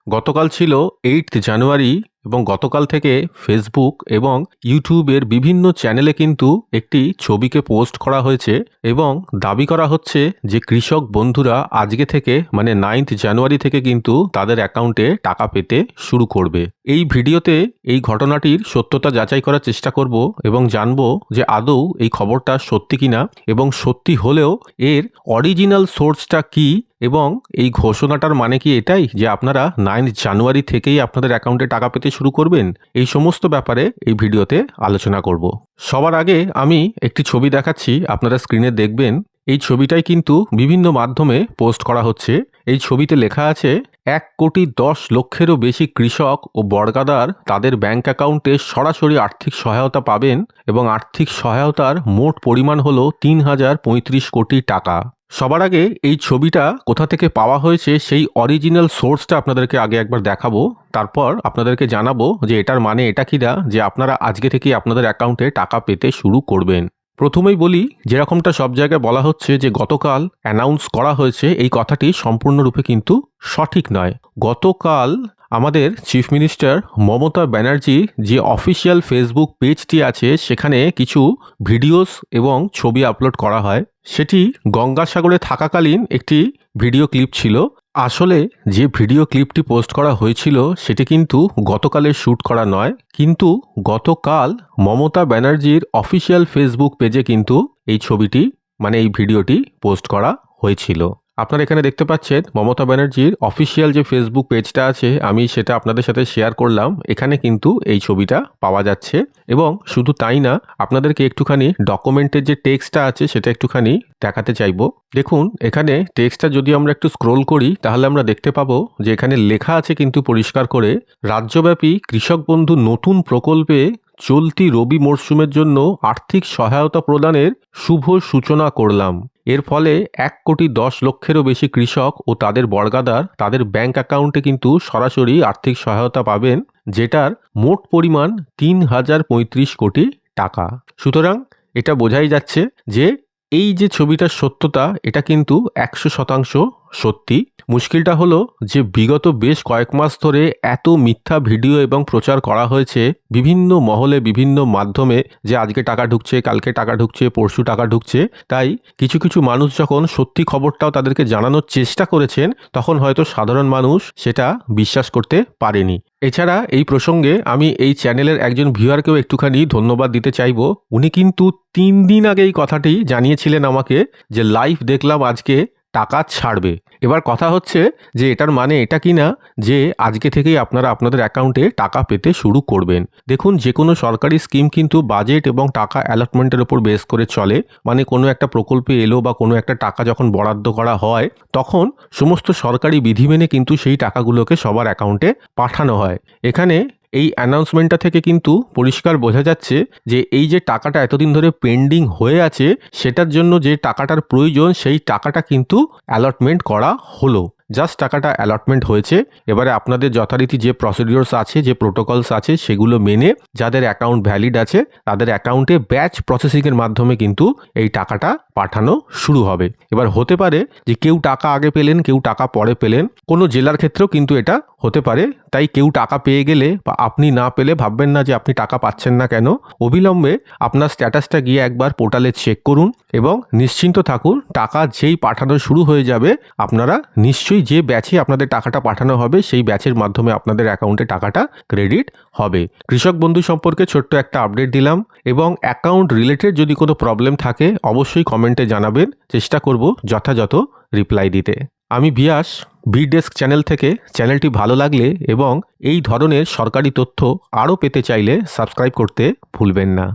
গতকাল ছিল 8th জানুয়ারি এবং গতকাল থেকে ফেসবুক এবং ইউটিউবের বিভিন্ন চ্যানেলে কিন্তু একটি ছবিকে পোস্ট করা হয়েছে এবং দাবি করা হচ্ছে যে কৃষক বন্ধুরা আজকে থেকে মানে 9th জানুয়ারি থেকে কিন্তু তাদের অ্যাকাউন্টে টাকা পেতে শুরু করবে। এই ভিডিওতে এই ঘটনাটির সত্যতা যাচাই করার চেষ্টা করব এবং জানব যে আদৌ এই খবরটা সত্যি কিনা এবং সত্যি হলেও এর অরিজিনাল সোর্সটা কি এবং এই ঘোষণাটার মানে কি এটাই যে আপনারা 9th জানুয়ারি থেকেই আপনাদের অ্যাকাউন্টে টাকা পেতে শুরু করবেন। এই সমস্ত ব্যাপারে এই ভিডিওতে আলোচনা করব। সবার আগে আমি একটি ছবি দেখাচ্ছি, আপনারা স্ক্রিনে দেখবেন। এই ছবিটাই কিন্তু বিভিন্ন মাধ্যমে পোস্ট করা হচ্ছে। এই ছবিতে লেখা আছে 1,10,00,000-এরও বেশি কৃষক ও বর্গাদার তাদের ব্যাংক অ্যাকাউন্টে সরাসরি আর্থিক সহায়তা পাবেন এবং আর্থিক সহায়তার মোট পরিমাণ হল 3,035 কোটি টাকা। সবার আগে এই ছবিটা কোথা থেকে পাওয়া হয়েছে সেই অরিজিনাল সোর্সটা আপনাদেরকে আগে একবার দেখাবো, তারপর আপনাদেরকে জানাবো যে এটার মানে এটা কিনা যে আপনারা আজকে থেকেই আপনাদের অ্যাকাউন্টে টাকা পেতে শুরু করবেন। প্রথমেই বলি, যেরকমটা সব জায়গায় বলা হচ্ছে যে গতকাল অ্যানাউন্স করা হয়েছে, এই কথাটি সম্পূর্ণরূপে কিন্তু সঠিক নয়। গতকাল আমাদের চিফ মিনিস্টার মমতা ব্যানার্জি যে অফিসিয়াল ফেসবুক পেজটি আছে সেখানে কিছু ভিডিওস এবং ছবি আপলোড করা হয়। সেটি গঙ্গাসাগরে থাকাকালীন একটি ভিডিও ক্লিপ ছিল। আসলে যে ভিডিও ক্লিপটি পোস্ট করা হয়েছিল সেটি কিন্তু গতকালের শ্যুট করা নয়, কিন্তু গতকাল মমতা ব্যানার্জির অফিসিয়াল ফেসবুক পেজে কিন্তু এই ছবিটি মানে এই ভিডিওটি পোস্ট করা হয়েছিল। আপনারা এখানে দেখতে পাচ্ছেন মমতা ব্যানার্জির অফিসিয়াল যে ফেসবুক পেজটা আছে, আমি সেটা আপনাদের সাথে শেয়ার করলাম। এখানে কিন্তু এই ছবিটা পাওয়া যাচ্ছে এবং শুধু তাই না, আপনাদেরকে একটুখানি ডকুমেন্টের যে টেক্সটটা আছে সেটা একটুখানি দেখাতে চাইবো। দেখুন, এখানে টেক্সটটা যদি আমরা একটু স্ক্রোল করি তাহলে আমরা দেখতে পাবো যে এখানে লেখা আছে কিন্তু পরিষ্কার করে, রাজ্যব্যাপী কৃষক বন্ধু নতুন প্রকল্পে চলতি রবি মরশুমের জন্য আর্থিক সহায়তা প্রদানের শুভ সূচনা করলাম। এর ফলে 1,10,00,000-এরও বেশি কৃষক ও তাদের বর্গাদার তাদের ব্যাংক অ্যাকাউন্টে কিন্তু সরাসরি আর্থিক সহায়তা পাবেন, যেটার মোট পরিমাণ 3,035 কোটি টাকা। সুতরাং এটা বোঝাই যাচ্ছে যে এই যে ছবিটার সত্যতা এটা কিন্তু 100% সত্যি। মুশকিলটা হলো যে বিগত বেশ কয়েক মাস ধরে এত মিথ্যা ভিডিও এবং প্রচার করা হয়েছে বিভিন্ন মহলে বিভিন্ন মাধ্যমে যে আজকে টাকা ঢুকছে, কালকে টাকা ঢুকছে, পরশু টাকা ঢুকছে। তাই কিছু কিছু মানুষ যখন সত্যি খবরটাও তাদেরকে জানানোর চেষ্টা করেছেন তখন হয়তো সাধারণ মানুষ সেটা বিশ্বাস করতে পারেনি। এছাড়া এই প্রসঙ্গে আমি এই চ্যানেলের একজন ভিউয়ারকেও একটুখানি ধন্যবাদ দিতে চাইব। উনি কিন্তু 3 দিন আগে এই কথাটি জানিয়েছিলেন আমাকে যে লাইভ দেখলাম আজকে টাকা ছাড়বে। এবার কথা হচ্ছে যে এটার মানে এটা কি না যে আজকে থেকেই আপনারা আপনাদের অ্যাকাউন্টে টাকা পেতে শুরু করবেন। দেখুন, যে কোনো সরকারি স্কিম কিন্তু বাজেট এবং টাকা অ্যালটমেন্টের উপর বেস করে চলে। মানে কোনো একটা প্রকল্পে এলো বা কোনো একটা টাকা যখন বরাদ্দ করা হয় তখন সমস্ত সরকারি বিধি মেনে কিন্তু সেই টাকাগুলোকে সবার অ্যাকাউন্টে পাঠানো হয়। এখানে এই অ্যানাউন্সমেন্টটা থেকে কিন্তু পরিষ্কার বোঝা যাচ্ছে যে এই যে টাকাটা এতদিন ধরে পেন্ডিং হয়ে আছে সেটার জন্য যে টাকাটার প্রয়োজন সেই টাকাটা কিন্তু অ্যালটমেন্ট করা হলো। জাস্ট টাকাটা অ্যালটমেন্ট হয়েছে। এবারে আপনাদের যথারীতি যে প্রসিডিওরস আছে, যে প্রোটোকলস আছে সেগুলো মেনে যাদের অ্যাকাউন্ট ভ্যালিড আছে তাদের অ্যাকাউন্টে ব্যাচ প্রসেসিংয়ের মাধ্যমে কিন্তু এই টাকাটা পাঠানো শুরু হবে। এবার হতে পারে যে কেউ টাকা আগে পেলেন, কেউ টাকা পরে পেলেন, কোনো জেলার ক্ষেত্রেও কিন্তু এটা হতে পারে। তাই কেউ টাকা পেয়ে গেলে বা আপনি না পেলে ভাববেন না যে আপনি টাকা পাচ্ছেন না কেন। অবিলম্বে আপনার স্ট্যাটাসটা গিয়ে একবার পোর্টালে চেক করুন এবং নিশ্চিন্ত থাকুন, টাকা যেই পাঠানো শুরু হয়ে যাবে আপনারা নিশ্চয়ই যে ব্যাচে আপনাদের টাকাটা পাঠানো হবে সেই ব্যাচের মাধ্যমে আপনাদের অ্যাকাউন্টে টাকাটা ক্রেডিট হবে। কৃষক বন্ধু সম্পর্কে ছোট্ট একটা আপডেট দিলাম এবং অ্যাকাউন্ট রিলেটেড যদি কোনো প্রবলেম থাকে অবশ্যই কমেন্টে জানাবেন, চেষ্টা করব যথাযথ রিপ্লাই দিতে। আমি বিয়াস, বিডেস্ক চ্যানেল থেকে। চ্যানেলটি ভালো লাগলে এবং এই ধরনের সরকারি তথ্য আরও পেতে চাইলে সাবস্ক্রাইব করতে ভুলবেন না।